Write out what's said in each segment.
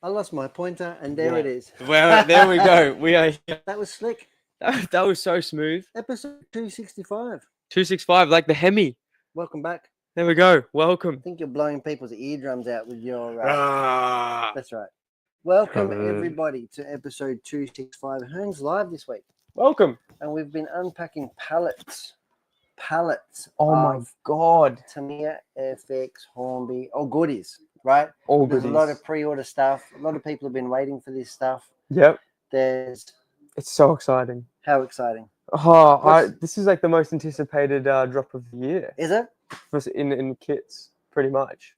I lost my pointer, and there it is. Well, there we go. We are here. That was slick. That was so smooth. Episode 265. 265, like the Hemi. Welcome back. There we go. Welcome. I think you're blowing people's eardrums out with your. Ah. That's right. Welcome, everybody, to episode 265. Hearns live this week. Welcome. And we've been unpacking pallets. Oh my God. Tamiya, FX, Hornby, all goodies, right? All There's goodies. a lot of pre-order stuff. A lot of people have been waiting for this stuff. Yep. It's so exciting. How exciting? This is like the most anticipated drop of the year. Is it? In kits, pretty much.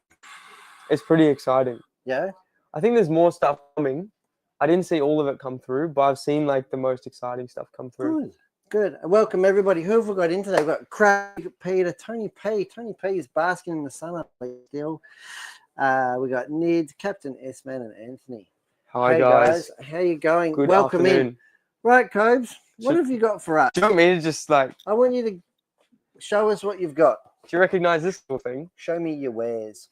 It's pretty exciting. Yeah. I think there's more stuff coming. I didn't see all of it come through, but I've seen like the most exciting stuff come through. Good. Welcome everybody. Who have we got in today? We've got Craig, Peter, Tony P. Tony P is basking in the sun up still. We got Nid, Captain S-Man, and Anthony. Hi guys. How you going? Good Welcome afternoon. in. Right, Cobes. What have you got for us? Do you want me to just like... I want you to show us what you've got. Do you recognize this little thing? Show me your wares.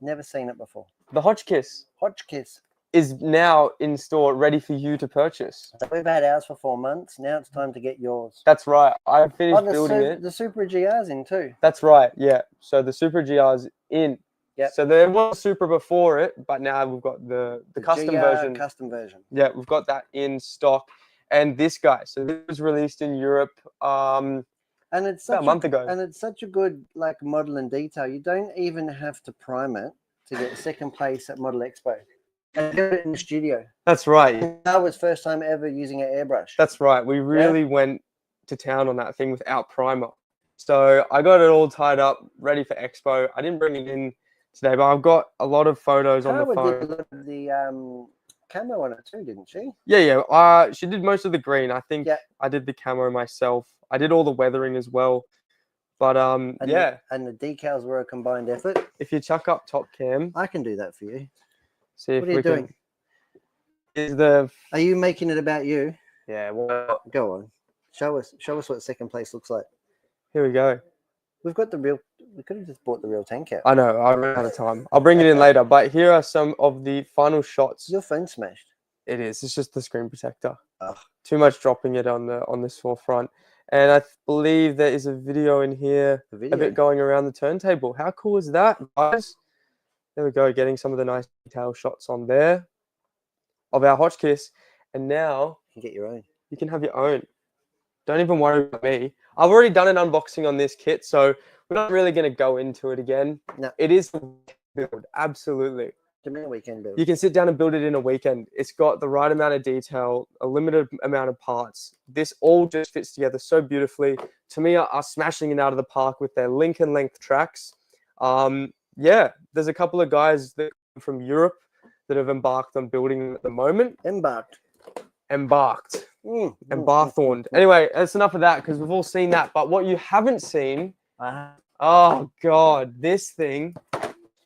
Never seen it before. The Hotchkiss. Hotchkiss is now in store, ready for you to purchase. So we've had ours for 4 months. Now it's time to get yours. That's right. I finished building it. The Super GR's in too. That's right. Yeah. So the Super GR's in. Yeah. So there was Super before it, but now we've got the custom GR version. Custom version. Yeah, we've got that in stock. And this guy. So this was released in Europe. And it's about a month ago. And it's such a good like model and detail. You don't even have to prime it to get second place at Model Expo. And do it in the studio. That's right. That was first time ever using an airbrush. That's right. We really went to town on that thing without primer. So I got it all tied up, ready for Expo. I didn't bring it in today, but I've got a lot of photos on the phone. Did a lot of the camo on it too, didn't she? Yeah. She did most of the green. I think I did the camo myself. I did all the weathering as well. But and the decals were a combined effort. If you chuck up top cam, I can do that for you. See if what are you doing? Are you making it about you? Yeah. Well, go on. Show us what second place looks like. Here we go. We've got the real. We could have just bought the real tank out. I know. I ran out of time. I'll bring it in later. But here are some of the final shots. Your phone smashed. It is. It's just the screen protector. Ugh. Too much dropping it on this forefront. And I believe there is a video in here of it going around the turntable. How cool is that, guys? There we go, getting some of the nice detail shots on there of our Hotchkiss. And now you can get your own. You can have your own. Don't even worry about me. I've already done an unboxing on this kit, so we're not really going to go into it again. No. It is a build, absolutely. It's a weekend build. You can sit down and build it in a weekend. It's got the right amount of detail, a limited amount of parts. This all just fits together so beautifully. Tamiya are smashing it out of the park with their Lincoln length tracks. Yeah, there's a couple of guys that from Europe that have embarked on building them at the moment. Embarked. Embarthorned. Anyway, that's enough of that because we've all seen that. But what you haven't seen, oh God, this thing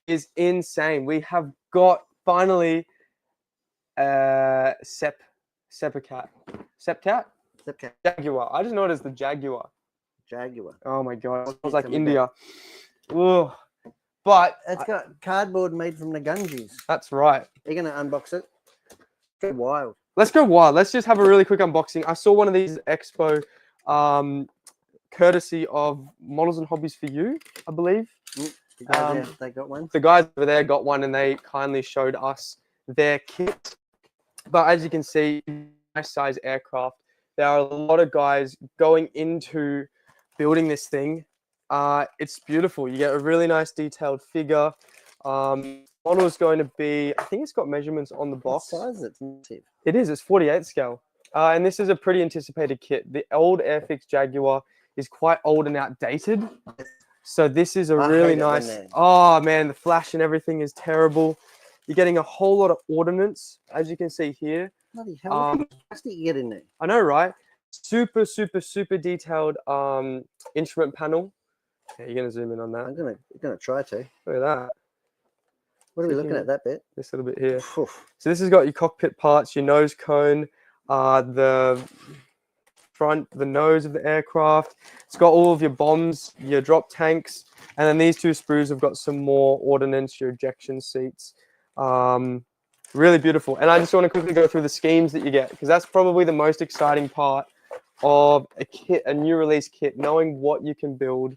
is insane. We have got finally Sepcat. Jaguar. I just know it as the Jaguar. Oh my God, it smells like India. Ugh. But it's got cardboard made from the Gungies. That's right. You're gonna unbox it. Go wild. Let's go wild. Let's just have a really quick unboxing. I saw one of these Expo, courtesy of Models and Hobbies for You, I believe. The guys they got one. The guys over there got one, and they kindly showed us their kit. But as you can see, nice size aircraft. There are a lot of guys going into building this thing. It's beautiful. You get a really nice detailed figure. Model is going to be, I think it's got measurements on the box. What size is it? It is. It's 48 scale. And this is a pretty anticipated kit. The old Airfix Jaguar is quite old and outdated. So this is a really nice. Oh man, the flash and everything is terrible. You're getting a whole lot of ordnance, as you can see here. Bloody hell! How much plastic you get in there? I know, right? Super detailed instrument panel. Yeah, you're gonna zoom in on that. I'm gonna try to. Look at that. What are we looking at? That bit. This little bit here. So this has got your cockpit parts, your nose cone, the front, the nose of the aircraft. It's got all of your bombs, your drop tanks, and then these two sprues have got some more ordnance, your ejection seats. Really beautiful. And I just want to quickly go through the schemes that you get, because that's probably the most exciting part of a kit, a new release kit, knowing what you can build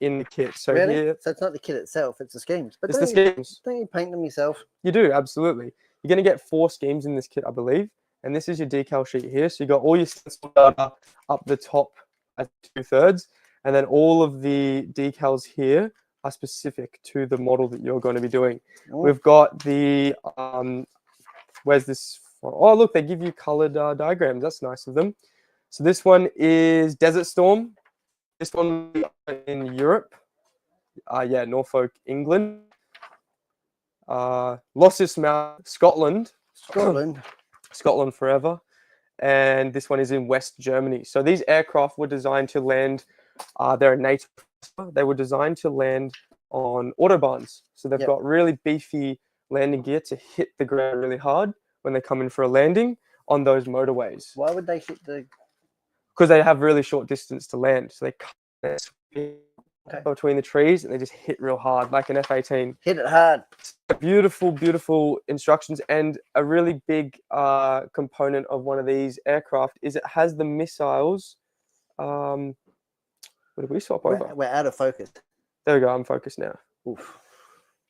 in the kit. So really? here, So it's not the kit itself, it's the schemes. But it's the schemes. don't you paint them yourself? You do, absolutely. You're going to get 4 schemes in this kit, I believe. And this is your decal sheet here. So you got all your stencil data up the top at 2/3. And then all of the decals here are specific to the model that you're going to be doing. Oh. We've got the, where's this? Oh, look, they give you colored diagrams. That's nice of them. So this one is Desert Storm. This one in Europe. Yeah, Norfolk, England. Lossismouth, Scotland. Scotland forever. And this one is in West Germany. So these aircraft were designed to land, they're a NATO. They were designed to land on autobahns. So they've got really beefy landing gear to hit the ground really hard when they come in for a landing on those motorways. Why would they hit the... Because they have really short distance to land. So they cut between the trees and they just hit real hard, like an F-18. Hit it hard. Beautiful, beautiful instructions. And a really big component of one of these aircraft is it has the missiles. What did we swap over? We're out of focus. There we go. I'm focused now. Oof.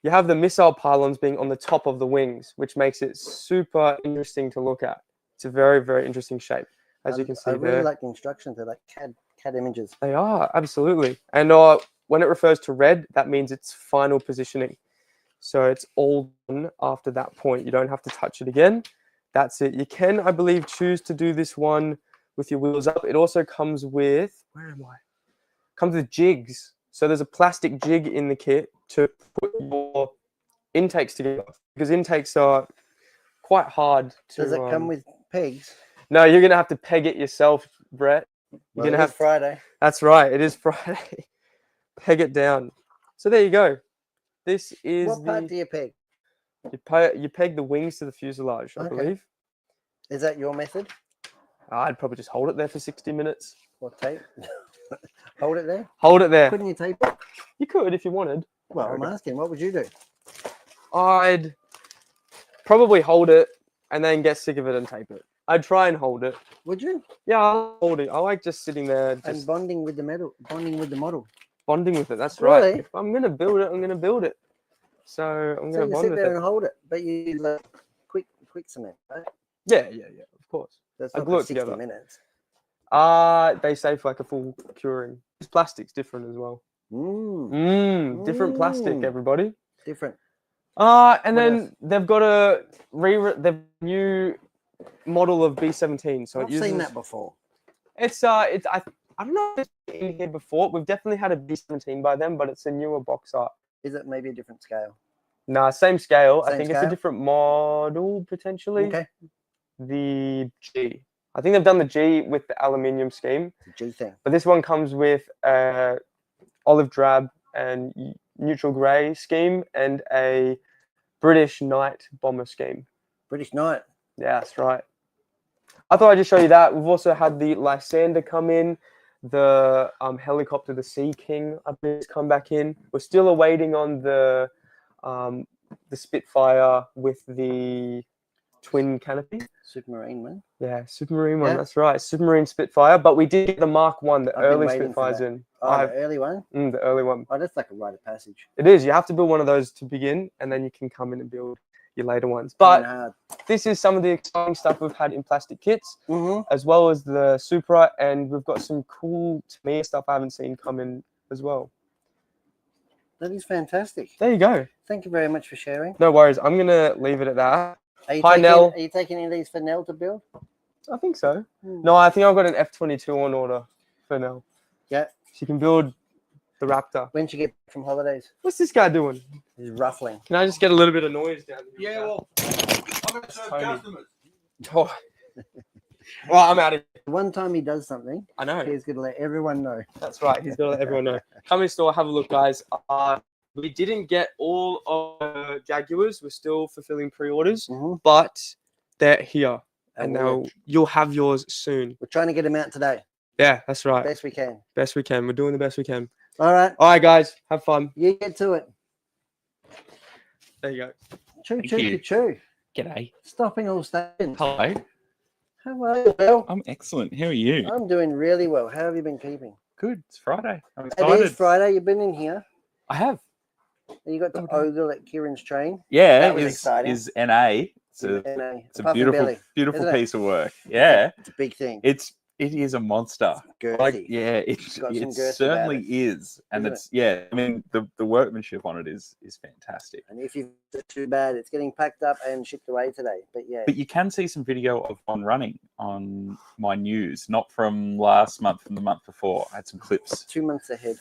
You have the missile pylons being on the top of the wings, which makes it super interesting to look at. It's a very, very interesting shape, as you can see I there. really like the instructions. They're like CAD images. They are, absolutely. And when it refers to red, that means it's final positioning. So it's all done after that point. You don't have to touch it again. That's it. You can, I believe, choose to do this one with your wheels up. It also comes with, where am I? Comes with jigs. So there's a plastic jig in the kit to put your intakes together, because intakes are quite hard to... Does it come with pegs? No, you're going to have to peg it yourself, Brett. You're gonna have Friday. That's right. It is Friday. Peg it down. So there you go. This is what part do you peg? You peg the wings to the fuselage, I believe. Is that your method? I'd probably just hold it there for 60 minutes. Or tape? Hold it there? Hold it there. Couldn't you tape it? You could if you wanted. Well, I'm asking, what would you do? I'd probably hold it and then get sick of it and tape it. I'd try and hold it. Would you? Yeah, I'll hold it. I like just sitting there. And bonding with the model. Bonding with it, that's really? right. If I'm going to build it, I'm going to build it. So I'm going to bond with it. Sit there and hold it, but you use like quick cement, right? Yeah, of course. That's I not glue for it 60 together. minutes. They say for like a full curing. This plastic's different as well. Different plastic, everybody. Different. And then they've got a new model of B-17. So I've seen that before. I don't know if it's in here before. We've definitely had a B-17 by them, but it's a newer box art. Is it maybe a different scale? Nah, same scale. I think scale? it's a different model potentially. Okay. The G. I think they've done the G with the aluminium scheme. The G thing. But this one comes with olive drab and neutral grey scheme and a British Knight bomber scheme. British Knight. Yeah, that's right. I thought I'd just show you that. We've also had the Lysander come in, the helicopter, the Sea King, I believe, has come back in. We're still awaiting on the Spitfire with the twin canopy. Submarine one. Yeah, submarine one. That's right, submarine Spitfire. But we did get the Mark 1, the early Spitfires in. Oh, the early one. The early one. Oh, that's like a rite of passage. It is. You have to build one of those to begin, and then you can come in and build your later ones. But this is some of the exciting stuff we've had in plastic kits, as well as the Supra, and we've got some cool Tamiya stuff I haven't seen come in as well. That is fantastic. There you go. Thank you very much for sharing. No worries. I'm going to leave it at that. Hi, Nell. Are you taking any of these for Nell to build? I think so. No, I think I've got an F-22 on order for Nell. Yeah. She can build the Raptor. When she get back from holidays? What's this guy doing? He's ruffling. Can I just get a little bit of noise down here? Yeah, well, I'm going to serve customers. Oh. Well, I'm out of here. One time he does something, I know. He's going to let everyone know. That's right. He's going to let everyone know. Come in store, have a look, guys. We didn't get all of the Jaguars. We're still fulfilling pre-orders, but they're here. And now you'll have yours soon. We're trying to get them out today. Yeah, that's right. Best we can. Best we can. We're doing the best we can. All right. All right, guys. Have fun. You get to it. There you go. Choo, choo, choo, choo. G'day. Stopping all stations. Hello. How are you? Well, I'm excellent. How are you? I'm doing really well. How have you been keeping? Good. It's Friday. I'm It excited. is Friday. You've been in here I have. and you got to Oh, ogle at Kieran's train. Yeah, That was is exciting. is NA. It's a Puff and beautiful belly, beautiful isn't it? piece of work. Yeah. It's a big thing. It is a monster. Girthy. Like yeah, it got some girth about certainly it, is. And isn't it's yeah, I mean the workmanship on it is fantastic. And if you too bad, it's getting packed up and shipped away today. But yeah, But you can see some video of one running on my news, not from last month, from the month before. I had some clips. 2 months ahead.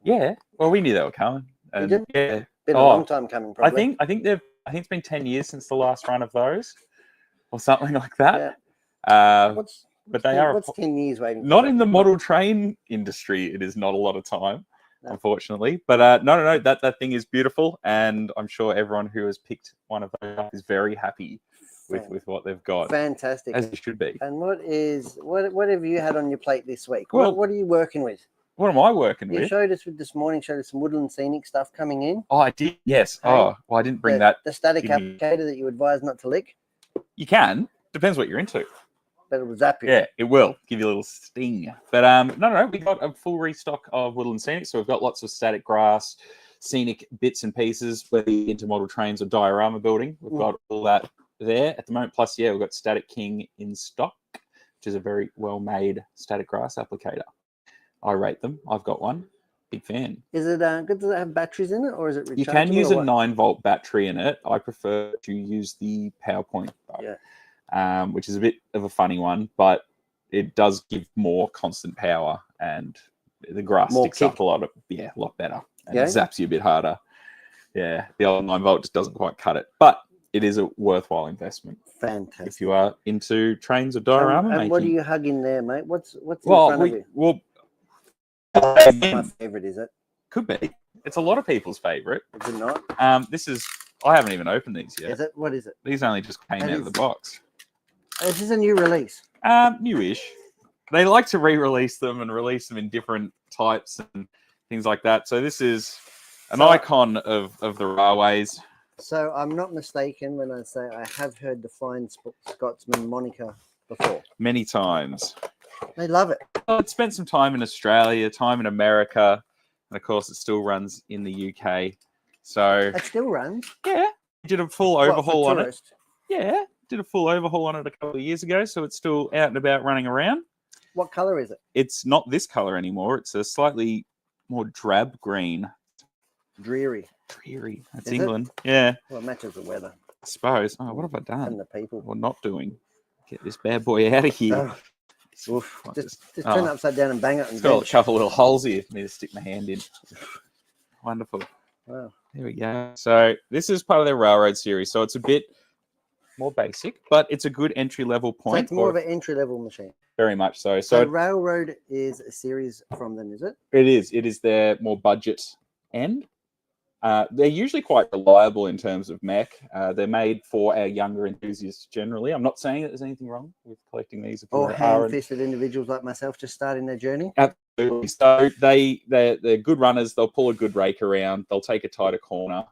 Yeah. Well, we knew they were coming. And did? yeah. Been a long time coming, probably. I think it's been 10 years since the last run of those, or something like that. Yeah. But they are What's 10 years waiting? not in the model train industry. It is not a lot of time, No. unfortunately. But no, that thing is beautiful, and I'm sure everyone who has picked one of those up is very happy with what they've got, Fantastic. as it should be. And what have you had on your plate this week? Well, what are you working with? What am I working You with? showed us this morning. Showed us some woodland scenic stuff coming in. Oh, I did. Yes. Hey, Oh, well, I didn't bring that. The static Give me- applicator that you advise not to lick, You can. Depends what you're into. but it will zap you. Yeah, it will give you a little sting. But no, we got a full restock of woodland scenic. So we've got lots of static grass, scenic bits and pieces, whether you're into model trains or diorama building. We've got all that there at the moment. Plus, yeah, we've got Static King in stock, which is a very well-made static grass applicator. I rate them. I've got one. Big fan. Is it good? Does it have batteries in it, or is it rechargeable? You can use or a what? 9-volt battery in it. I prefer to use the PowerPoint, which is a bit of a funny one, but it does give more constant power, and the grass More sticks kick. up a lot better, and Yeah? it zaps you a bit harder. Yeah, the old 9-volt just doesn't quite cut it, but it is a worthwhile investment Fantastic. if you are into trains or diorama and making. what do you hug in there, mate? What's in Well, front of you? My favorite, is it? Could be. It's a lot of people's favorite. Is it not? I haven't even opened these yet. Is it? What is it? These only just came That out of the is- box. This is a new release. Newish. They like to re-release them and release them in different types and things like that. So this is an icon of the railways. So I'm not mistaken when I say I have heard the Flying Scotsman moniker before. Many times. They love it. Well, it spent some time in Australia, time in America, and of course it still runs in the UK. So It still runs. yeah, did a full What, for overhaul on it. tourists? Yeah, did a full overhaul on it a couple of years ago, so it's still out and about running around. What color is it? It's not this color anymore. It's a slightly more drab green. Dreary. Dreary. That's Is it? England. Yeah, Well, it matches the weather I suppose. Oh, what have I done? and the people. Or not doing? Get this bad boy out of here. Oh, oof. What Just is- turn it oh. upside down and bang it. And It's got a bench. couple little holes here for me to stick my hand in. Wonderful. Wow. There we go. So this is part of their railroad series. So it's a bit more basic, but it's a good entry level So point. it's more of for- an entry level machine. very much so. So So Railroad is a series from them, is it? it is. It is their more budget end. They're usually quite reliable in terms of mech. They're made for our younger enthusiasts generally. I'm not saying that there's anything wrong with collecting these. If you Or are hand-fisted individuals like myself just starting their journey. Absolutely. So they're good runners. They'll pull a good rake around. They'll take a tighter corner,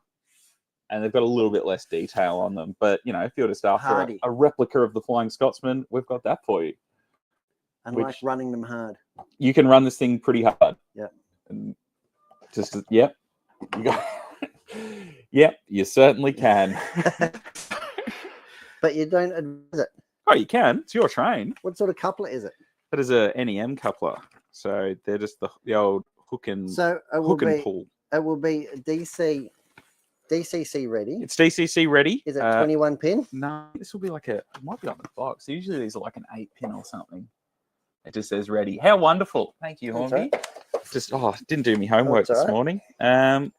and they've got a little bit less detail on them. But you know, if you're just after Hardy. a replica of the Flying Scotsman, we've got that for you. And Which- like running them hard. You can run this thing pretty hard. Yep. And just yep. You got. Yep, you certainly can. But you don't advise it. Oh, you can. It's your train. What sort of coupler is it? That is a NEM coupler. So they're just the old hook and So it will hook and be pull. DCC ready. It's DCC ready. Is it 21 pin? No, this will be like it might be on the box. Usually these are like an 8-pin or something. It just says ready. How wonderful. Thank you, That's Hornby. Just didn't do me homework That's this all right. morning.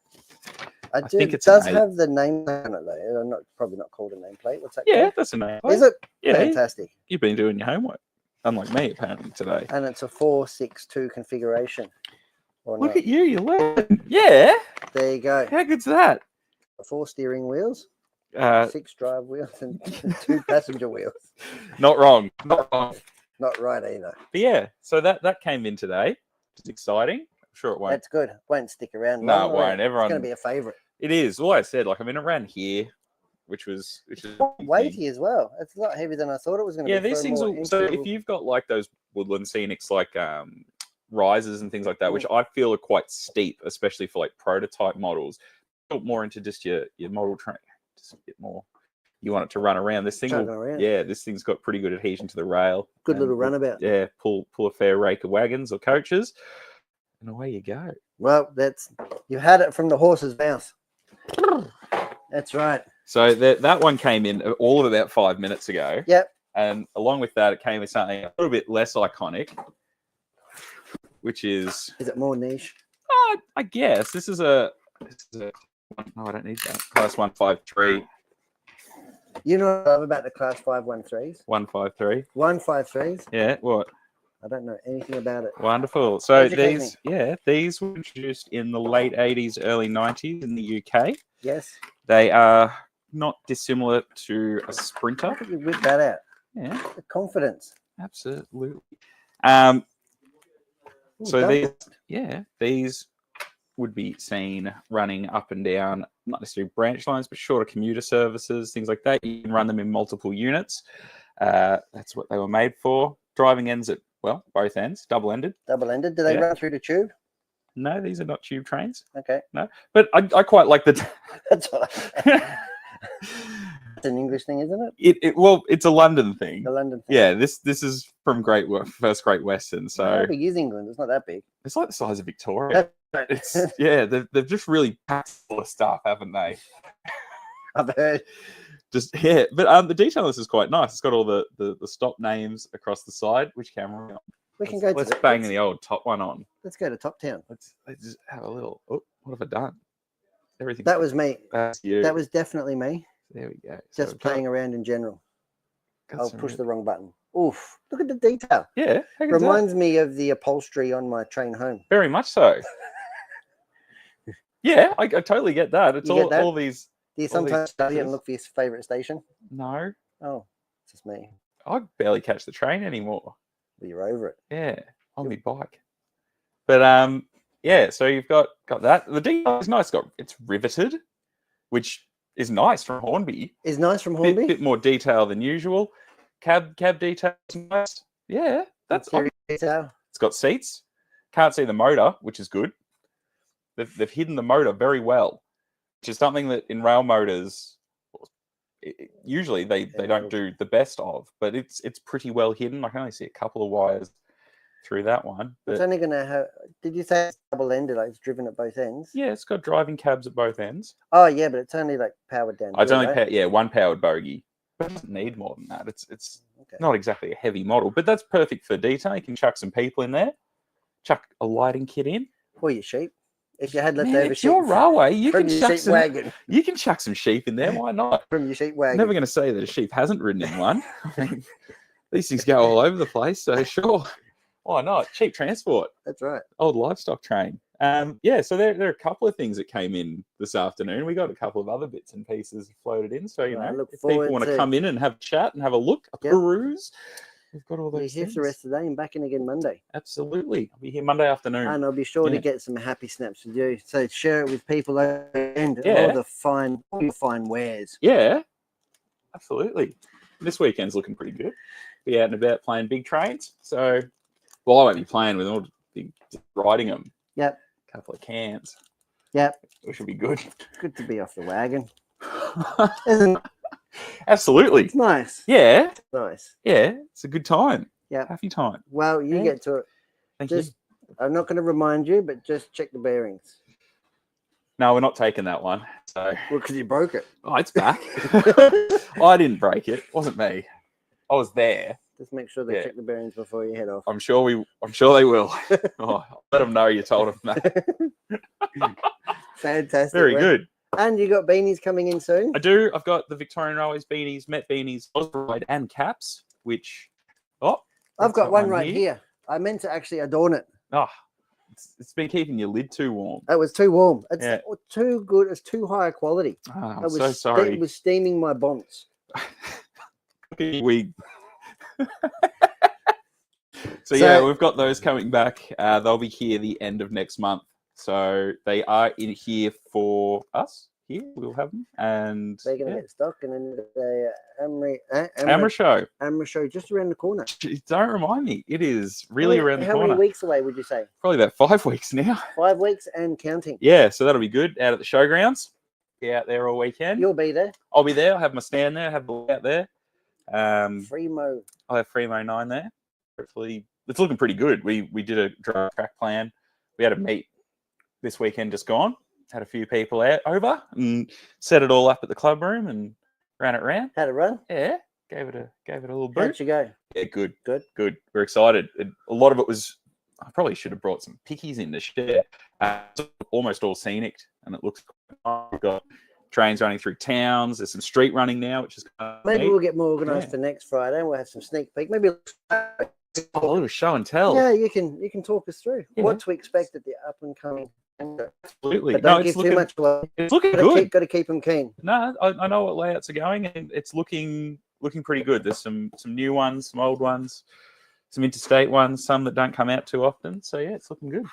I think it it's an does 8. have the name on it though. I'm probably not called a nameplate. What's that Yeah, called? that's a name. Is it? Yeah, Fantastic. you've been doing your homework. Unlike me, apparently, today. And it's a 462 configuration. Or Look not. at you, you learn. Yeah. There you go. How good's that? 4 steering wheels, Uh, 6 drive wheels, and 2 passenger wheels. not wrong. Not wrong. Not right either. But yeah, so that came in today. It's exciting. I'm sure it won't. That's good. Won't stick around. No, long, it will won't. It's Everyone- going to be a favourite. It is. Well, I said, like, I mean, around here, which is a big thing. weighty as well. It's a lot heavier than I thought it was going to Yeah, be. these things will. So if you've got like those woodland scenics, like risers and things like that, which I feel are quite steep, especially for like prototype models, built more into just your model train, just a bit more. You want it to run around. This thing, this thing's got pretty good adhesion to the rail. Good little runabout. Yeah, pull a fair rake of wagons or coaches, and away you go. Well, you had it from the horse's mouth. That's right. So that one came in all of about 5 minutes ago. Yep. And along with that, it came with something a little bit less iconic, which is... Is it more niche? I guess. This is a... No, I don't need that. Class 153. You know what I love about the Class 513s? 153. 153s? Yeah, what? I don't know anything about it. Wonderful. So Educate these were introduced in the late 80s, early 90s in the UK. Yes. They are not dissimilar to a Sprinter. How could you whip that out? Yeah. The confidence. Absolutely. Ooh, So these would be seen running up and down, not necessarily branch lines, but shorter commuter services, things like that. You can run them in multiple units. That's what they were made for. Driving ends at, well, both ends, double-ended. Double-ended. Do they run through the tube? No, these are not tube trains. Okay. No, but I quite like the... That's all right. It's an English thing, isn't it? Well, it's a London thing. The London thing. Yeah, this is from First Great Western. So how big is England? It's not that big. It's like the size of Victoria. It's they've just really packed full of stuff, haven't they? I've heard. But the detail on this is quite nice. It's got all the stop names across the side. Which camera? Let's bang the old top one on. Let's go to Top Town. Let's just have a little. Oh, what have I done? Everything. That was me. That's you. That was definitely me. There we go. Just playing around in general. I'll push the wrong button. Oof! Look at the detail. Yeah, reminds me of the upholstery on my train home. Very much so. Yeah, I totally get that. It's all these. Do you sometimes study and look for your favorite station? No. Oh, it's just me. I barely catch the train anymore. Well, you're over it. Yeah, on my bike. But yeah. So you've got that. The detail is nice. It's riveted, which is nice from Hornby. Is nice from Hornby. Bit more detail than usual. Cab detail is nice. Yeah, that's detail. It's got seats. Can't see the motor, which is good. They've hidden the motor very well, which is something that in rail motors usually they don't do the best of. But it's pretty well hidden. I can only see a couple of wires through that one. But it's only going to have... Did you say it's double-ended, like it's driven at both ends? Yeah, it's got driving cabs at both ends. Oh, yeah, but it's only like powered down. It's only one powered bogie. But it doesn't need more than that. It's not exactly a heavy model, but that's perfect for detail. You can chuck some people in there, chuck a lighting kit in. Or your sheep. If you had leftover sheep. Your railway, you can chuck some sheep in there. Why not? From your sheep wagon. Never going to say that a sheep hasn't ridden in one. I mean, these things go all over the place, so sure. Why not? Cheap transport. That's right. Old livestock train. Yeah, so there are a couple of things that came in this afternoon. We got a couple of other bits and pieces floated in. So, if people want to come in and have a chat and have a look, peruse, we've got all those things. Here for the rest of the day and back in again Monday. Absolutely. I'll be here Monday afternoon. And I'll be sure to get some happy snaps with you. So share it with people and all the fine wares. Yeah, absolutely. This weekend's looking pretty good. Be out and about playing big trains. So, well, I won't be playing with them. I'll be riding them. Yep. Couple of cans. Yep. Which should be good. Good to be off the wagon. Isn't it? Absolutely. It's nice. Yeah. It's nice. Yeah. It's a good time. Yeah. Happy time. Well, you get to it. Thank you. I'm not going to remind you, but just check the bearings. No, we're not taking that one. So. Well, because you broke it. Oh, it's back. I didn't break it. It wasn't me. I was there. Just make sure they check the bearings before you head off. I'm sure they will. Let them know you told them that. Fantastic. Very good. And you got beanies coming in soon? I do. I've got the Victorian Railways beanies, Met beanies, Osprey and caps, which... I've got one right here. I meant to actually adorn it. Oh, it's been keeping your lid too warm. It was too warm. It's too good. It's too high quality. Oh, I'm so sorry. It was steaming my bonds. So yeah, we've got those coming back. They'll be here the end of next month. So they are in here for us here. We'll have them. And They're going to get stock, and then the Amber show. Amber show just around the corner. Don't remind me. It is really around the How corner. many weeks away would you say? Probably about 5 weeks now. 5 weeks and counting. Yeah, so that'll be good. Out at the showgrounds. Be out there all weekend. You'll be there. I'll be there. I'll have my stand there. Have a out there. Fremo. I'll have Fremo 9 there. Hopefully, it's looking pretty good. We did a dry track plan. We had a meet this weekend just gone. Had a few people over and set it all up at the club room and ran it around. Had a run? Yeah, gave it a little boot. How'd you go? Yeah, good. Good. We're excited. A lot of it was. I probably should have brought some pickies in to share. It's almost all scenic, and it looks. We've got trains running through towns. There's some street running now, which is Maybe neat. we'll get more organised for next Friday. We'll have some sneak peek. Maybe a little show and tell. Yeah, you can talk us through what to expect at the up and coming. Absolutely. But don't give too much away. It's looking good. Got to keep them keen. No, I know what layouts are going, and it's looking pretty good. There's some new ones, some old ones, some interstate ones, some that don't come out too often. So yeah, it's looking good.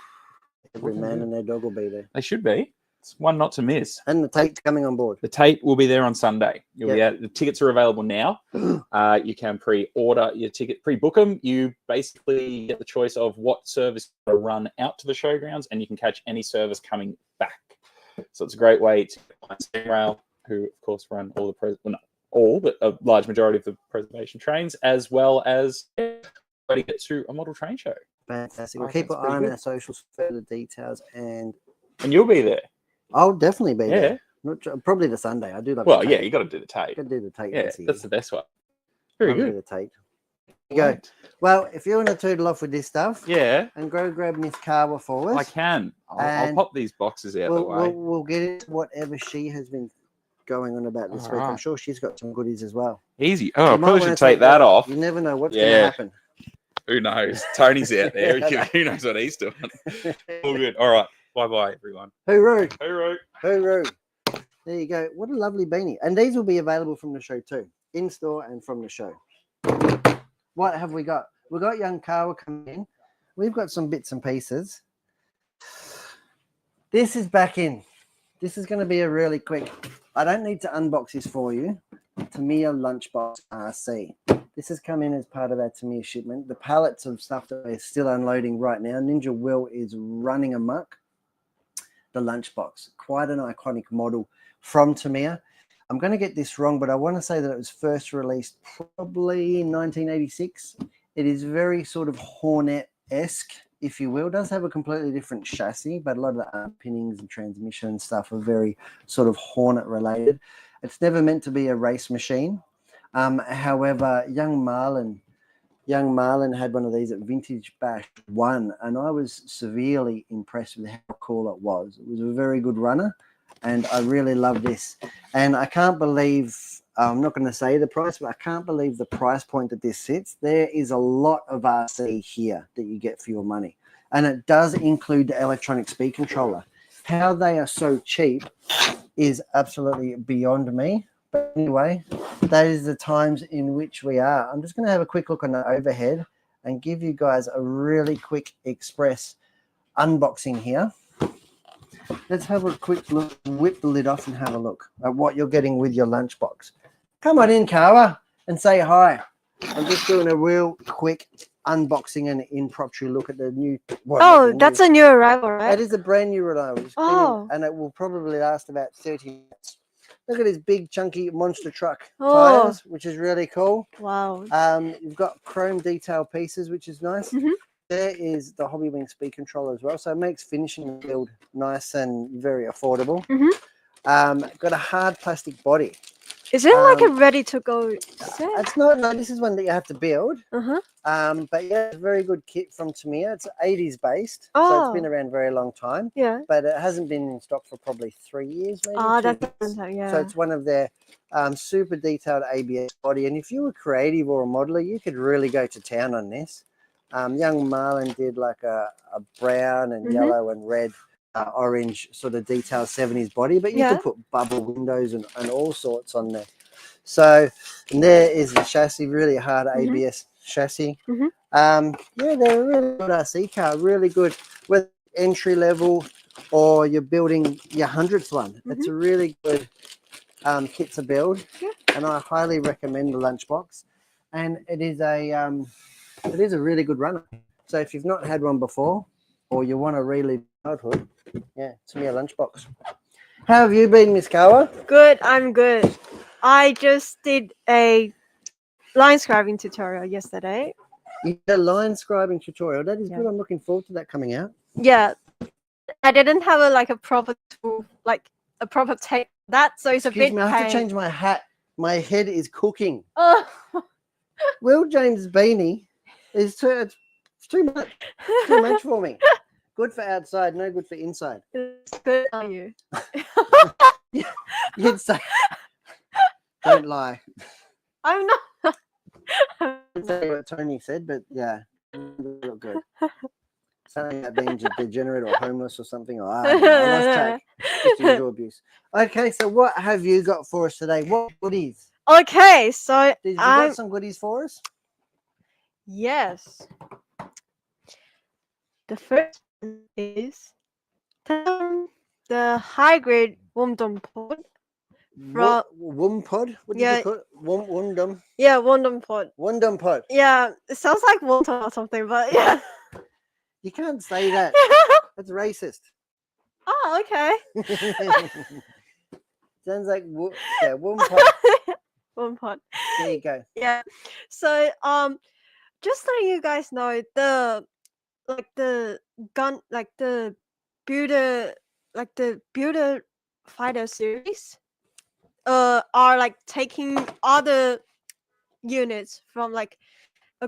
Every man and their dog will be there. They should be. It's one not to miss. And the Tate's coming on board. The Tate will be there on Sunday. You'll be out. The tickets are available now. You can pre-order your ticket, pre-book them. You basically get the choice of what service to run out to the showgrounds, and you can catch any service coming back. So it's a great way to find Rail, who of course run all the not all, but a large majority of the preservation trains, as well as to get to a model train show. Fantastic. We'll keep an eye on our socials for further details, and you'll be there. I'll definitely be there. Probably the Sunday. I do love. Well, yeah, you got to do the Tate. Got to do the Tate. Yeah, that's the best one. Very good. The Tate. You go. Well, if you want to toodle off with this stuff, and go grab Miss Carver for us. I can. I'll pop these boxes out the way. We'll get into whatever she has been going on about this week. I'm sure she's got some goodies as well. Easy. Oh, I probably should take that off. You never know what's going to happen. Who knows? Tony's out there. Who knows what he's doing? All good. All right. Bye-bye, everyone. Hooroo. Hooroo. Hooroo. There you go. What a lovely beanie. And these will be available from the show too. In-store and from the show. What have we got? We've got young Kawa coming in. We've got some bits and pieces. This is back in. This is going to be a really quick. I don't need to unbox this for you. Tamiya Lunchbox RC. This has come in as part of our Tamiya shipment. The pallets of stuff that we're still unloading right now. Ninja Will is running amok. The Lunchbox, quite an iconic model from Tamiya. I'm going to get this wrong, but I want to say that it was first released probably in 1986. It is very sort of Hornet-esque, if you will. It does have a completely different chassis, but a lot of the underpinnings and transmission and stuff are very sort of Hornet related. It's never meant to be a race machine. However, young Marlon had one of these at Vintage Bash 1, and I was severely impressed with how cool it was. It was a very good runner, and I really love this. And I can't believe, I'm not going to say the price, but I can't believe the price point that this sits. There is a lot of RC here that you get for your money, and it does include the electronic speed controller. How they are so cheap is absolutely beyond me. But anyway, that is the times in which we are. I'm just going to have a quick look on the overhead and give you guys a really quick express unboxing here. Let's have a quick look, whip the lid off and have a look at what you're getting with your lunchbox. Come on in, Kawa, and say hi. I'm just doing a real quick unboxing and impromptu look at the new. That's a new arrival, right? It is a brand new arrival. And it will probably last about 30 minutes. Look at this big, chunky monster truck tires, which is really cool. Wow. You've got chrome detail pieces, which is nice. There is the Hobbywing speed controller as well, so it makes finishing the build nice and very affordable. Got a hard plastic body. Is it like a ready-to-go set? It's not. No, this is one that you have to build. But yeah, it's a very good kit from Tamiya. It's 80s based, so it's been around a very long time. Yeah. But it hasn't been in stock for probably 3 years, maybe. Yeah. So it's one of their super detailed ABS body. And if you were creative or a modeler, you could really go to town on this. Young Marlon did like a brown and yellow and red, orange sort of detailed 70s body, but you could put bubble windows and all sorts on there. So, and there is the chassis, really hard ABS chassis. Yeah, they're a really good RC car, really good with entry level, or you're building your 100th one. It's a really good kit to build, and I highly recommend the lunchbox. And it is a really good runner. So if you've not had one before, or you want to relive childhood, yeah, it's me a lunchbox. How have you been, Miss Kawa? Good, I'm good. I just did a line scribing tutorial yesterday. You did a line scribing tutorial. That is Yeah. good. I'm looking forward to that coming out. Yeah, I didn't have a proper tool, like a proper tape that, so it's a Excuse bit me, I have to pain. change my hat. My head is cooking. Oh. Will James' beanie is it's too much. Too much for me. Good for outside, no good for inside. It's good on you. You'd say, don't lie. I'm not. I'd say what Tony said, but yeah, look good. Something that means you're degenerate or homeless or something. Or I don't know, I lost track. Just usual abuse. Okay, so what have you got for us today? What goodies? Okay, so Did you got some goodies for us? yes. The first one is the high grade Womdom pod. Wom pod? What did Yeah. you call it? Womdom? Yeah, Womdom pod. Womdom pod. Yeah, it sounds like wonton or something, but yeah. You can't say that. That's racist. Oh, okay. Sounds like wom pod. Womdom pod. There you go. Yeah. So just letting you guys know, the builder fighter series are like taking other units from like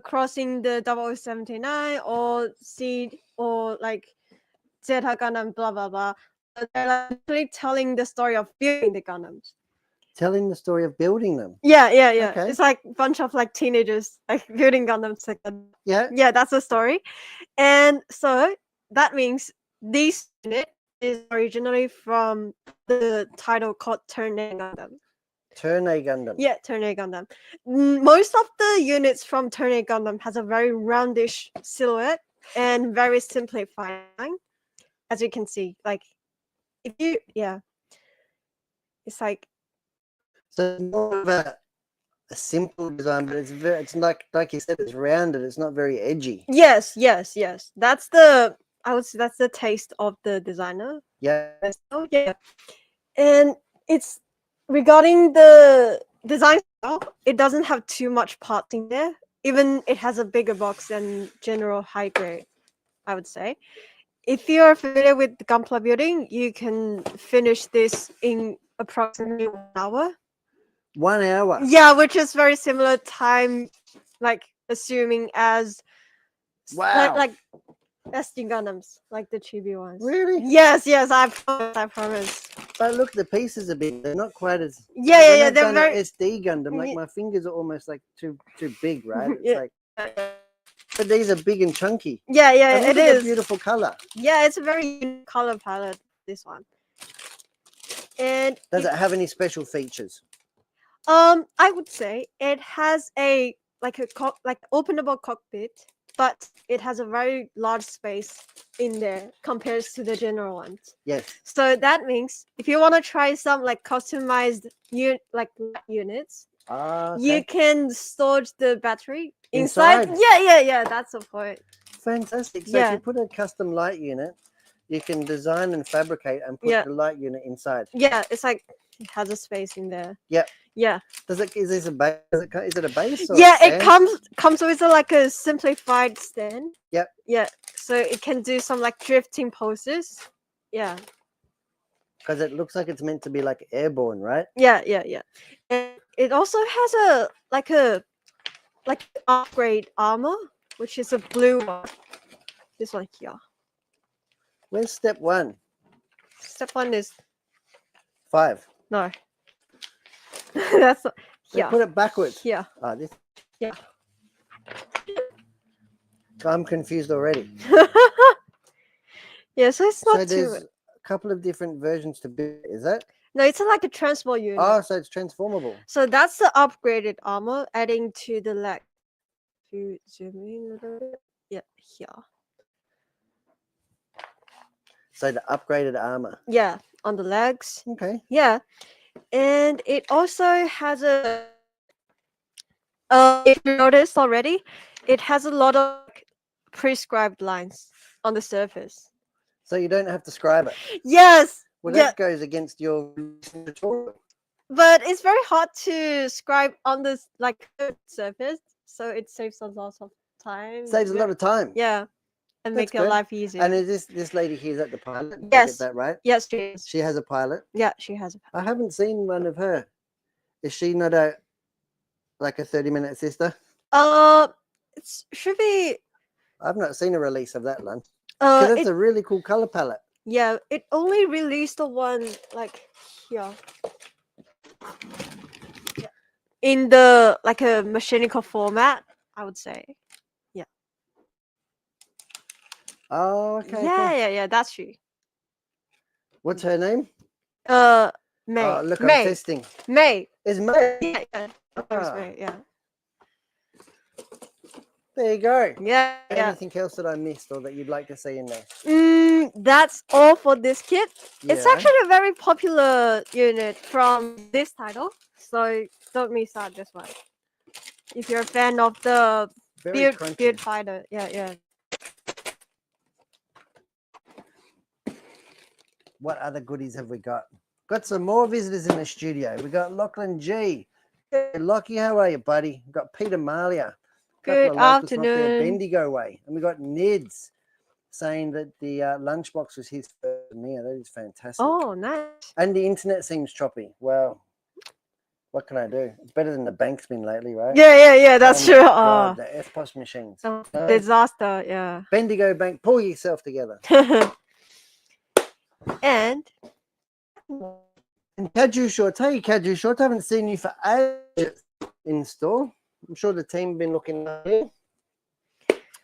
crossing the 0079 or Seed or like Zeta Gundam, blah blah blah. But they're like literally telling the story of building the Gundams. Telling the story of building them. Yeah. Okay. It's like a bunch of like teenagers like building Gundams. Like, Yeah. yeah, that's the story. And so that means this unit is originally from the title called Turn A Gundam. Turn A Gundam. Yeah, Turn A Gundam. Most of the units from Turn A Gundam has a very roundish silhouette and very simplified, as you can see. Like, if you, yeah, it's like, So it's more of a simple design, but it's like you said, it's rounded. It's not very edgy. yes. That's I would say that's the taste of the designer. Yeah. Oh yeah, and it's regarding the design style, it doesn't have too much parts in there. Even it has a bigger box than general high grade, I would say. If you're familiar with Gunpla building, you can finish this in approximately 1 hour. 1 hour. Yeah, which is very similar time, like assuming as Wow. like SD Gundams, like the chibi ones. Really? Yes, I promise. But look, the pieces are big. They're not quite as. Yeah, when I've they're done very. an SD Gundam. Like Ye- my fingers are almost like too big, right? It's Yeah. like, but these are big and chunky. Yeah, And it look at the is. beautiful color. Yeah, it's a very unique color palette, this one. And Does it have any special features? I would say it has a openable cockpit, but it has a very large space in there compared to the general ones. Yes. So that means if you want to try some like customized units, Okay. you can store the battery inside. Yeah, that's the point. Fantastic. So if Yeah. you put a custom light unit, you can design and fabricate and put Yeah. the light unit inside. Yeah, it's like it has a space in there. Yep. Yeah. Is this a base? Is it a base? Or Yeah, a it stand? comes with like a simplified stand. Yep. Yeah, so it can do some like drifting poses. Yeah. Because it looks like it's meant to be like airborne, right? Yeah. And it also has a upgrade armor, which is a blue one. This one here. Where's step 1? Step 1 is 5. no. That's So yeah. put it backwards. Yeah. Ah, this. Yeah. I'm confused already. Yeah, so it's So not there's too. a couple of different versions to build. Is that? No, it's like a transport unit. Oh, so it's transformable. So that's the upgraded armor adding to the leg. To zoom in a little bit. Yeah, here. So the upgraded armor. Yeah, on the legs. Okay. Yeah, and it also has a. If you noticed already, it has a lot of prescribed lines on the surface. So you don't have to scribe it. Yes. Well, Yeah, that goes against your tutorial. but it's very hard to scribe on this like surface, so it saves a lot of time. Saves a lot of time. Yeah, and That's make your good. life easier. And is this lady here, is that the pilot? Did I Yes. get that right? Yes, she is. She has a pilot. Yeah, she has a. I haven't seen one of her. Is she not a 30-minute sister? It should be. I've not seen a release of that one. Because it's It, a really cool color palette. yeah, it only released the one like here. Yeah. In the like a mechanical format, I would say. Oh, okay. Yeah, cool. yeah, that's she. What's her name? May. Oh, look, I'm May. testing. May. It's May. Yeah, yeah. It was Ah, May, yeah. there you go. Yeah, yeah. Anything else that I missed or that you'd like to see in there? That's all for this kit. It's Yeah. actually a very popular unit from this title, so don't miss out this one. If you're a fan of the Very beard crunchy. fighter, yeah. What other goodies have we got? Got some more visitors in the studio. We got Lachlan G. Hey, Lockie, how are you, buddy? We've got Peter Malia. Good afternoon. Bendigo way. And we got Nids saying that the lunchbox was his first meal. That is fantastic. Oh, nice. And the internet seems choppy. Well, what can I do? It's better than the bank's been lately, right? Yeah. That's Oh my true. God, the FPOS machines. Some No. disaster. Yeah. Bendigo Bank, pull yourself together. And And Kaju Short, hey Kaju Short, I haven't seen you for ages in store. I'm sure the team have been looking at you.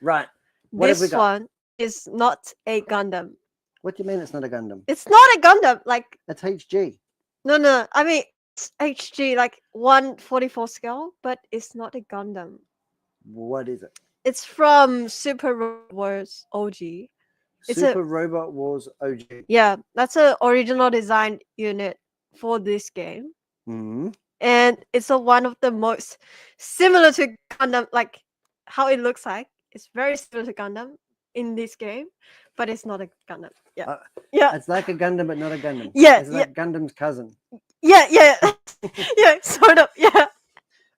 Right. What have we this got? one is not a Gundam. What do you mean it's not a Gundam? It's not a Gundam. Like It's HG. no. I mean it's HG like 1/44 scale, but it's not a Gundam. What is it? It's from Super Robot Wars OG. It's a- Super Robot Wars OG. Yeah, that's an original design unit for this game. Hmm. And it's one of the most similar to Gundam, like how it looks like. It's very similar to Gundam in this game, but it's not a Gundam. Yeah. Yeah. It's like a Gundam, but not a Gundam. Yeah, It's like Gundam's cousin. Yeah. Yeah, sort of. Yeah.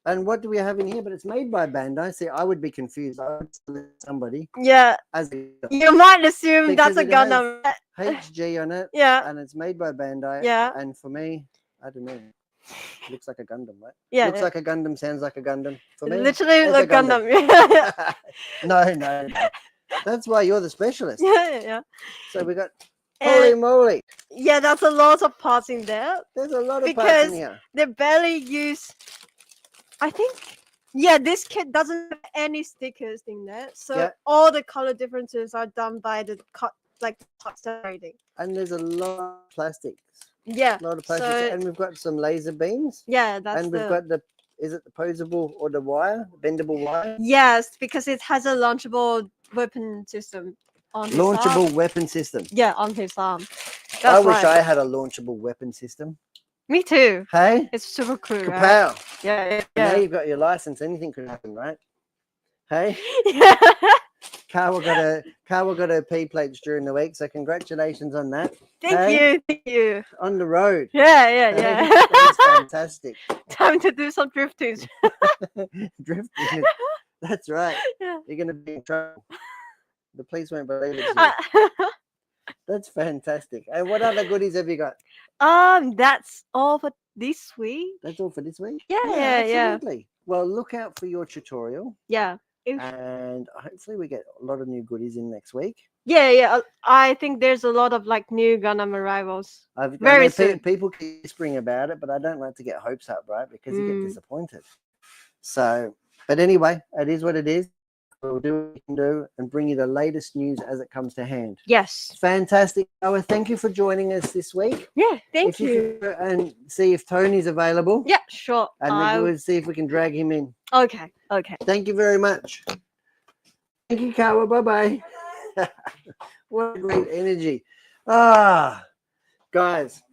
And what do we have in here? But it's made by Bandai. See, I would be confused. I would select somebody Yeah. as a You might assume Because that's a it has- Gundam. HG on it, Yeah. and it's made by Bandai. Yeah. And for me, I don't know. Looks like a Gundam, right? Yeah. Looks like a Gundam, sounds like a Gundam. For me, Literally it's like a Gundam. Gundam. Yeah. No. That's why you're the specialist. Yeah. So we got And- holy moly. Yeah, that's a lot of parts in there. There's a lot of parts Because- in here. They barely use. I think. Yeah, this kit doesn't have any stickers in there, so Yeah. all the color differences are done by the cut, like texture rating. And there's a lot of plastics. Yeah. A lot of plastics. So And we've got some laser beams. yeah, that's And we've the. got is it the posable or the wire? Bendable wire? Yes, because it has a launchable weapon system on his Launchable arm. weapon system. Yeah, on his arm. I That's wish right. I had a launchable weapon system. Me too. Hey? It's super cool, right? Kapow. Yeah. Now Yeah. you've got your license, anything could happen, right? Hey? Yeah. Carl got her P plates during the week, so congratulations on that. Thank you. On the road. Yeah. Hey, That's fantastic. Time to do some drifting. Drifting. That's right. Yeah. You're gonna be in trouble. The police won't believe it. That's fantastic. And what other goodies have you got? That's all for this week. That's all for this week? Yeah. Absolutely. Well, look out for your tutorial, Yeah. and hopefully we get a lot of new goodies in next week. Yeah. I think there's a lot of like new Gundam arrivals. I Very know soon. people keep whispering about it, but I don't like to get hopes up, right? Because you Mm. get disappointed. So, but anyway, it is what it is. We'll do what we can do and bring you the latest news as it comes to hand. Yes. Fantastic. Noah, thank you for joining us this week. Yeah. Thank If you. could- and see if Tony's available. Yeah. Sure. And then we'll see if we can drag him in. Okay. Thank you very much. Thank you, Kawa. Bye-bye. What a great energy. Ah, guys,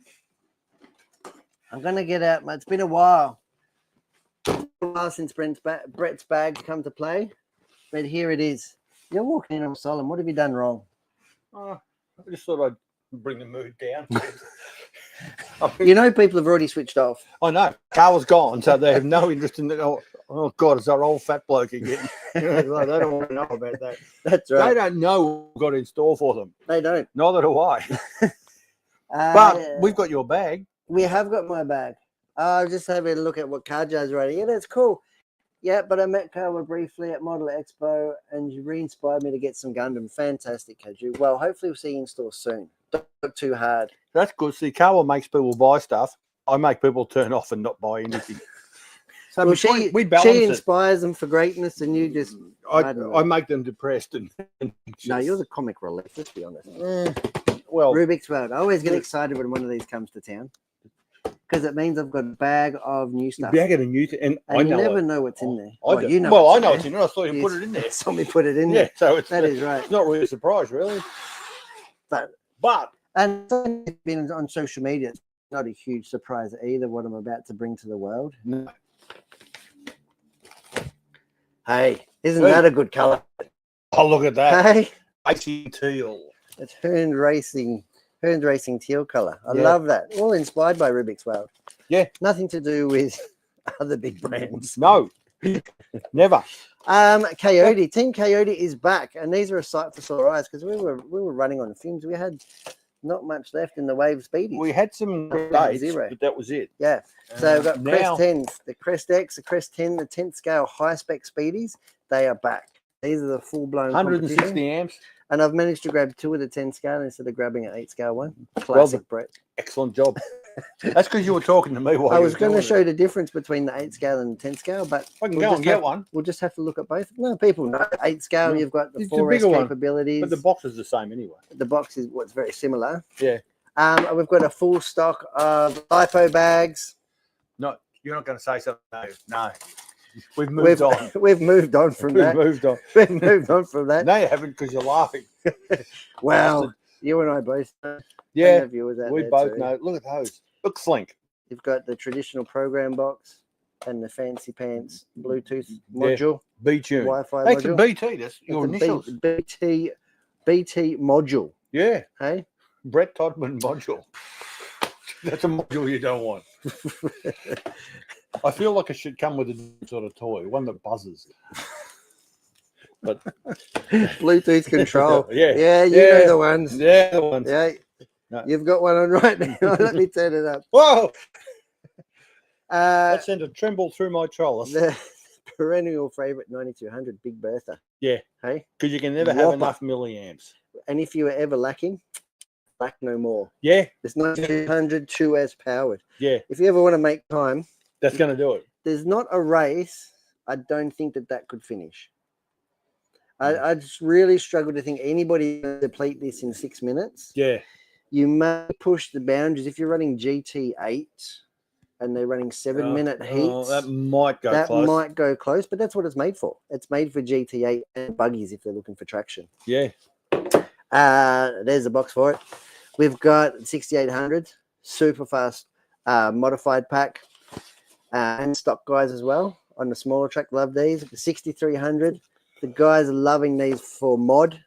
I'm gonna get out. It's been a while. Since Brett's bags come to play, but here it is. You're walking in on solemn. What have you done wrong? I just thought I'd bring the mood down. You know, people have already switched off. I know. Carl's gone, so they have no interest in it. Oh God, it's our old fat bloke again. They don't want to know about that. That's They right. don't know what we've got in store for them. They don't. Neither do I. Uh, But we've got your bag. we have got my bag. I was just having a look at what Carjar's writing. Yeah, that's cool. Yeah, but I met Carla briefly at Model Expo, and you re-inspired me to get some Gundam. Fantastic, Kaju. Well, hopefully we'll see you in store soon. Don't look too hard. That's good. See, Carl makes people buy stuff. I make people turn off and not buy anything. So Well, we she balance it. inspires them for greatness, and you just I make them depressed and no. You're the comic relief. Let's be honest. well. Rubik's World. I always get excited when one of these comes to town because it means I've got a bag of new stuff. Bag of new and I And you know never it. know what's in there. I do. You know. Well, I what's know in it's in there. I thought you there. put it in there. Somebody put it in Yeah, there. so it's That is right. It's not really a surprise, really. But and it's been on social media. It's not a huge surprise either what I'm about to bring to the world. No. Hey, isn't Hey. that a good color? Oh, look at that. Hey, Icy teal. it's Hearns Racing teal color. I Yeah. love that. All inspired by Rubik's World. Yeah. Nothing to do with other big brands. No, never. Coyote, Team Coyote is back, and these are a sight for sore eyes because we were running on fumes. We had not much left in the wave speedies. We had some Yeah, dates, zero. but that was it. Yeah. So we've got now, Crest 10s, the Crest X, the Crest 10, the 10th scale high spec speedies. They are back. These are the full blown 160 amps. And I've managed to grab 2 of the 10 scale instead of grabbing an 8 scale one. Well Classic, done. Brett. Excellent job. That's because you were talking to me while I you was were going to doing show it. the difference between the 8 scale and the 10 scale, but I can we'll go just and get have- one, we'll just have to look at both. No, people know 8 scale. No, You've got the it's a 4S bigger one, capabilities. but the box is the same anyway. The box is what's very similar. Yeah. We've got a full stock of LiPo bags. No, you're not going to say something. No. We've moved on. We've moved on from We've that. moved on. We've moved on from that. No, you haven't because you're laughing. Well, you and I both know. Yeah, And the viewers out we there both too. know. Look at those. Look slink. You've got the traditional program box and the fancy pants Bluetooth module, B-tune. Wi-Fi That's a module. BT. That's your It's a initials. BT module. Yeah. Hey, Brett Todman module. That's a module you don't want. I feel like it should come with a different sort of toy, one that buzzes. But Bluetooth control. Yeah. Yeah, you Yeah. know the ones. yeah, the ones. Yeah, No. you've got one on right now. Let me turn it up. Whoa! Uh, That sent a tremble through my trolleys. the perennial favorite 9200 Big Bertha. Yeah. Hey, Because you can never have Whopper. enough milliamps. and if you were ever lacking, lack no more. Yeah, It's 9200 2S powered. yeah. If you ever want to make time, That's going to do it. there's not a race I don't think that could finish. I just really struggle to think anybody can deplete this in 6 minutes. Yeah. You may push the boundaries if you're running GT8 and they're running 7-minute heats. Oh, that might go that close. might go close, but that's what it's made for. It's made for GT8 and buggies if they're looking for traction. Yeah. There's the box for it. We've got 6800 super fast modified pack and stock guys as well on the smaller track. Love these. The 6300. The guys are loving these for mod.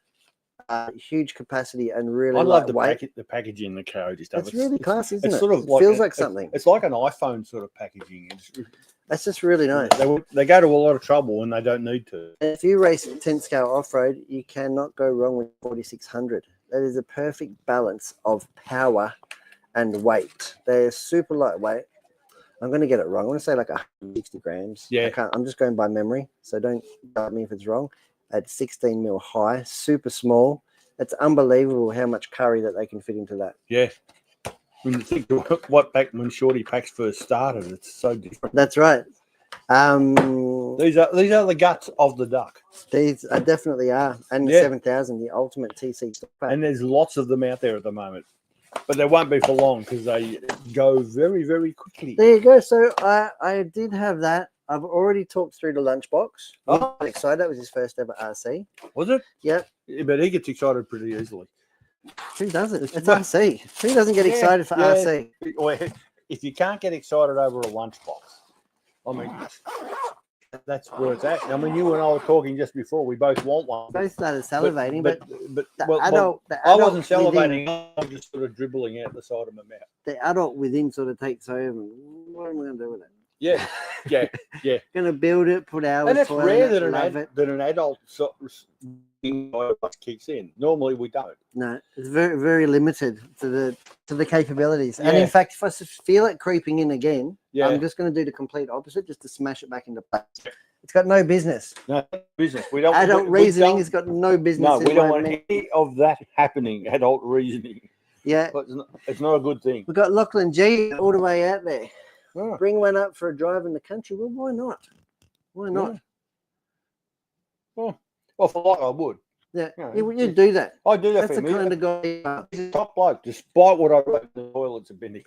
Huge capacity and really I love lightweight. the packaging, the Coyote stuff. It's really classy, isn't it's it? sort of It like feels a- like something. It's like an iPhone sort of packaging. That's just really nice. They go to a lot of trouble when they don't need to. If you race 10 scale off road, you cannot go wrong with 4600. That is a perfect balance of power and weight. They're super lightweight. I'm going to get it wrong. I want to say like 160 grams. Yeah. I'm just going by memory, so don't doubt me if it's wrong. At 16 mil high, super small. It's unbelievable how much curry that they can fit into that. Yeah. When you think of what back when shorty packs first started, it's so different. That's right. These are the guts of the duck, These definitely are. And the Yeah. 7000, the ultimate TC stock pack. and there's lots of them out there at the moment. But they won't be for long because they go very, very quickly. There you go. So I did have that. I've already talked through the lunchbox. Oh. I'm excited. That was his first ever RC. Was it? Yep. Yeah, but he gets excited pretty easily. Who doesn't? It's But- RC. Who doesn't get Yeah, excited for yeah. RC? Or if you can't get excited over a lunchbox, I mean, that's where it's at. I mean, you and I were talking just before. We both want one. Both started salivating, but the the I adult wasn't within- salivating. I'm just sort of dribbling out the side of my mouth. The adult within sort of takes over. What am I going to do with it? Yeah, yeah. Going to build it, put hours. And it's toil in rare it, that love it. an adult kicks in. Normally, we don't. No, it's very, very limited to the capabilities. And Yeah. in fact, if I feel it creeping in again, Yeah. I'm just going to do the complete opposite, just to smash it back into place. It's got no business. No business. We don't. Adult we reasoning don't- has got no business. No, in we don't my want men- any of that happening. Adult reasoning. Yeah, But it's not a good thing. we've got Lachlan G all the way out there. Oh. Bring one up for a drive in the country. Well, why not? Why not? Well, for like I would. Yeah, Yeah, you do that. I do that That's for the him. kind of guy you are. He's a top bloke, despite what I wrote in the toilets of Benny.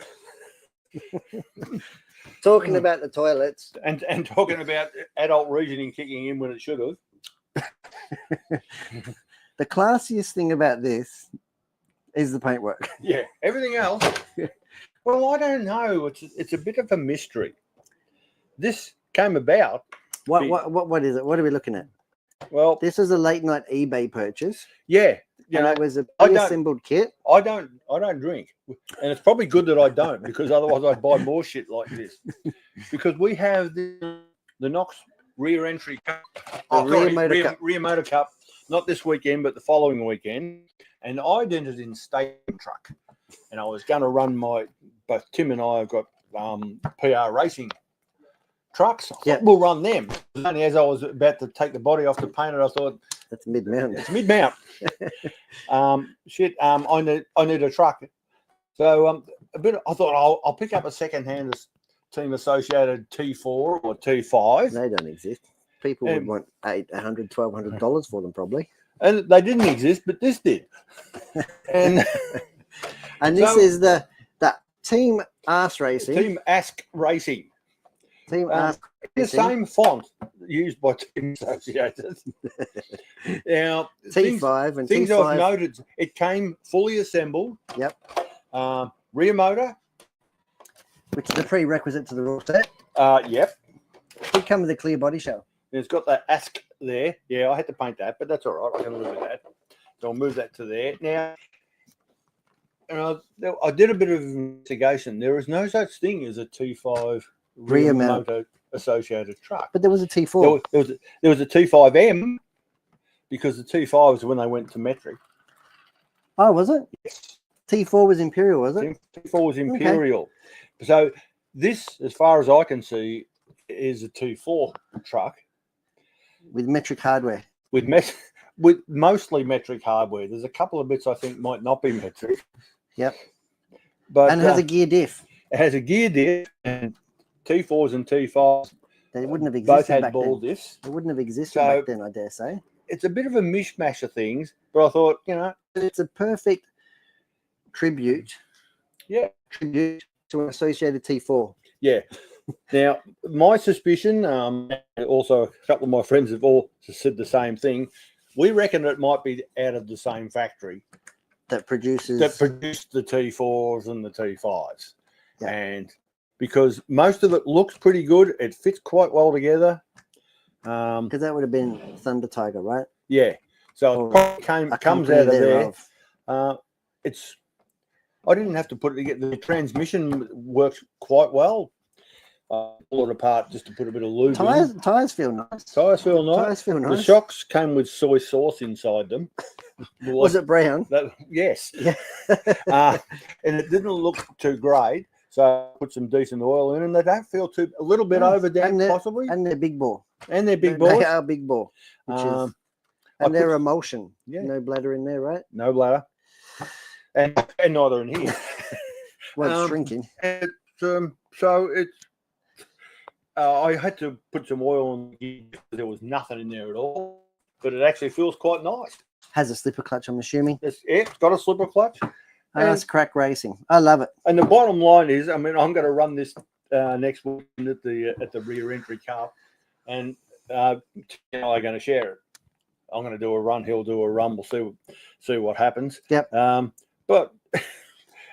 Talking about the toilets, And talking about adult reasoning kicking in when it should have. the classiest thing about this is the paintwork. Yeah. Everything else. Well, I don't know. It's a bit of a mystery. This came about. What is it? What are we looking at? Well, This is a late night eBay purchase. yeah. You And know, it was a I don't- pre-assembled kit. I don't drink, and it's probably good that I don't, because otherwise I'd buy more shit like this. Because we have the Knox rear entry cup, rear motor cup, not this weekend but the following weekend, and I'd entered in stadium truck, and I was going to run both Tim and I have got PR racing trucks. I thought, Yeah. we'll run them. Only as I was about to take the body off to paint it, I thought, That's mid-mountain. it's mid-mount. I need a truck. So I thought I'll pick up a second-hand Team Associated T4 or T5, They don't exist. People would want $800, $1,200 for them probably. and they didn't exist, but this did. And And this So- is the Team Arse Racing. Team Ask Racing, Team um, Arse the Racing. same font used by Team Associated. Now, T5 and things T5. I've noted, it came fully assembled. Yep. Rear motor. Which is a prerequisite to the raw set. Yep. Did come with a clear body shell. It's got that Ask there. Yeah, I had to paint that, but that's all right. I can live with that. So I'll move that to there. Now, and I did a bit of investigation. There is no such thing as a T5 Rear mount. motor associated truck. But there was a T4. There was a T5M, because the T5 was when they went to metric. Oh, was it? T4 was Imperial, was it? T4 was Imperial. So this, as far as I can see, is a T4 truck With metric hardware. with mostly metric hardware. There's a couple of bits I think might not be metric. Yep. But And it has a gear diff. it has a gear diff, and T4s and T5s They wouldn't have both existed had back ball then. diffs. They wouldn't have existed So- back then, I dare say. It's a bit of a mishmash of things, but I thought, It's a perfect tribute yeah. to an associated T4. Yeah. Now, my suspicion, also a couple of my friends have all said the same thing. We reckon it might be out of the same factory That produces that produced the T4s and the T5s. Yeah. And because most of it looks pretty good, it fits quite well together. because that would have been Thunder Tiger, right? Yeah. So Or it probably A comes company out of there. thereof. I didn't have to put it together. The transmission works quite well. Pull it apart just to put a bit of lube in. Tires feel nice. Tires feel nice. Tires feel The nice. shocks came with soy sauce inside them. Was it brown? Yes. Yeah. And it didn't look too great. So I put some decent oil in, and they don't feel a little bit No, overdone, and they're- possibly. And they're big bore. And they're big They balls. are big bore. Which is, I and they're put- emulsion. Yeah. No bladder in there, right? No bladder. And neither in here. Well, it's shrinking. And, so it's. I had to put some oil on. There was nothing in there at all, but it actually feels quite nice. Has a slipper clutch, I'm assuming. It's got a slipper clutch. Oh, that's crack racing. I love it. And the bottom line is, I'm going to run this next weekend at the rear entry car, and I'm going to share it. I'm going to do a run. He'll do a run. We'll see what happens. Yep. But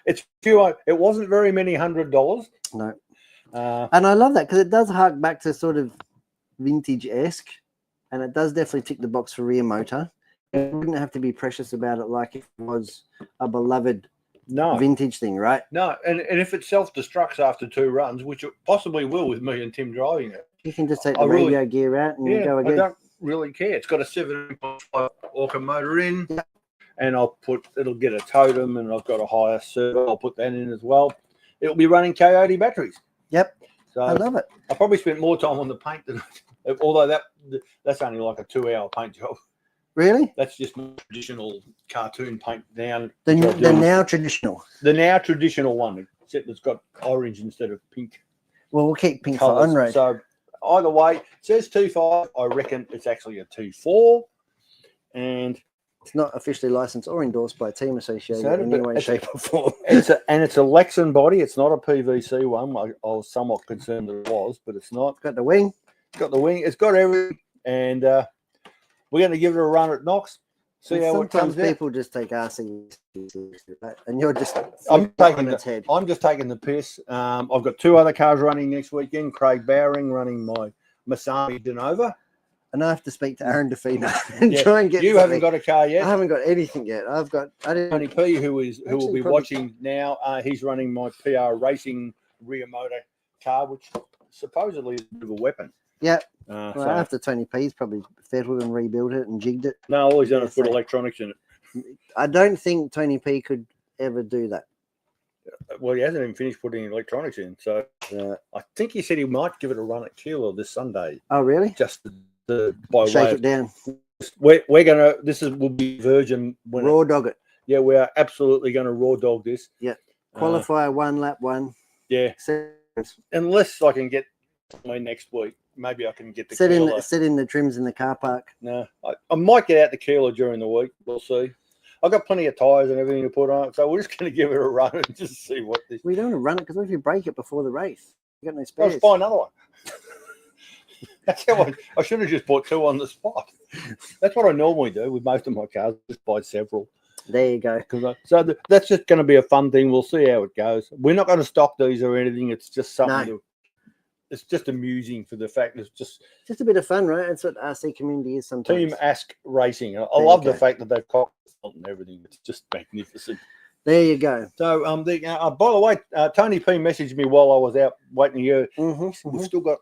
it's few. It wasn't very many $100. No. And I love that because it does hark back to sort of vintage-esque, and it does definitely tick the box for rear motor. You wouldn't have to be precious about it like if it was a beloved vintage thing, right? No, and if it self-destructs after 2 runs, which it possibly will with me and Tim driving it, You can just take the radio gear out and go again. I don't really care. It's got a 7.5 Orca motor in, and it'll get a totem, and I've got a higher servo. I'll put that in as well. It'll be running Coyote batteries. Yep. So I love it. I probably spent more time on the paint than, although that's only like a 2-hour paint job. Really? That's just traditional cartoon paint down. The now traditional. The now traditional one, except it's got orange instead of pink. Well, we'll keep pink Colours. for on-road. So either way, it says 2.5. I reckon it's actually a 2.4. And it's not officially licensed or endorsed by a team associated in any way, shape, or form. It's a Lexan body. It's not a PVC one. I was somewhat concerned that it was, but it's not. It's got the wing. It's got the wing. It's got everything. And we're going to give it a run at Knox. See how it comes out. People just take RC, right? And you're just I'm its head. just taking the piss. I've got 2 other cars running next weekend. Craig Bowring running my Masami Denova. And I have to speak to Aaron DeFino and try and get. You haven't got a car yet. I haven't got anything yet. Tony P, who will be watching now. He's running my PR Racing rear motor car, which supposedly is a bit of a weapon. Yeah. So after Tony P's probably fettled and rebuilt it and jigged it. No, all he's done is put electronics in it. I don't think Tony P could ever do that. Well, he hasn't even finished putting electronics in. So I think he said he might give it a run at Keeler this Sunday. Oh, really? Just by shake way it down. We're gonna. Will be virgin. Raw dog it. Yeah, we are absolutely going to raw dog this. Yeah. Qualifier 1, lap 1. Yeah. Unless I can get my next week. Maybe I can get the sit in the trims in the car park. No, I might get out the Keeler during the week. We'll see. I've got plenty of tyres and everything to put on it, so we're just going to give it a run and just see what this. We don't want to run it because what if you break it before the race? You got no spares. I'll just buy another one. That's how I should have just bought 2 on the spot. That's what I normally do with most of my cars. Just buy several. There you go. That's just going to be a fun thing. We'll see how it goes. We're not going to stock these or anything. It's just something. It's just amusing for the fact it's just a bit of fun, right? That's what RC community is sometimes. Team Ask Racing. I love the fact that they've got and everything. It's just magnificent. There you go. So, by the way, Tony P messaged me while I was out waiting here. We've still got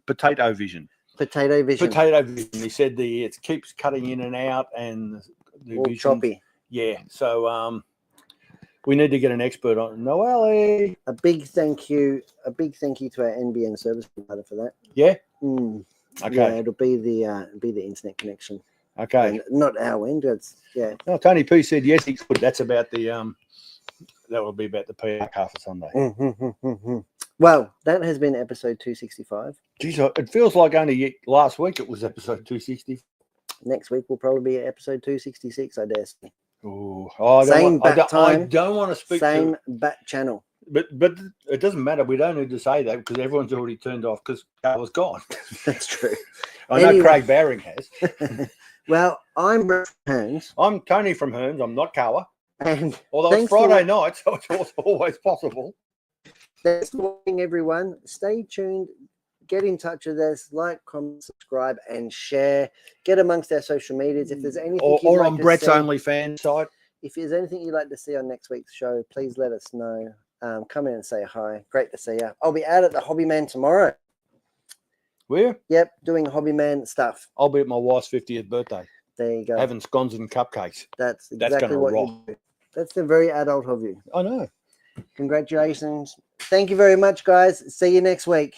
Potato Vision. Potato Vision. He said it keeps cutting in and out and the all choppy. Yeah. So we need to get an expert on Noelle. A big thank you to our NBN service provider for that. Yeah. Okay. Yeah, it'll be the internet connection. Okay. And not our end. It's No, Tony P said yes, he could. That's about the that will be about the PR car for Sunday. Well, that has been episode 265. Geez, it feels like only last week it was episode 260. Next week will probably be episode 266, I dare say. I time. don't want to speak same back channel. But it doesn't matter. We don't need to say that because everyone's already turned off because Carl was gone. That's true. I know Craig Bowring has. Well, I'm Hearns. I'm Tony from Hearns. I'm not Kawa. And although it's Friday night, so it's always possible. Thanks for watching, everyone. Stay tuned. Get in touch with us. Like, comment, subscribe, and share. Get amongst our social medias. If there's anything or on Brett's OnlyFans site. If there's anything you'd like to see on next week's show, please let us know. Come in and say hi. Great to see you. I'll be out at the Hobbyman tomorrow. Where? Yep, doing Hobbyman stuff. I'll be at my wife's 50th birthday. There you go. Having scones and cupcakes. That's exactly what you do. That's the very adult of you. I know. Congratulations. Thank you very much, guys. See you next week.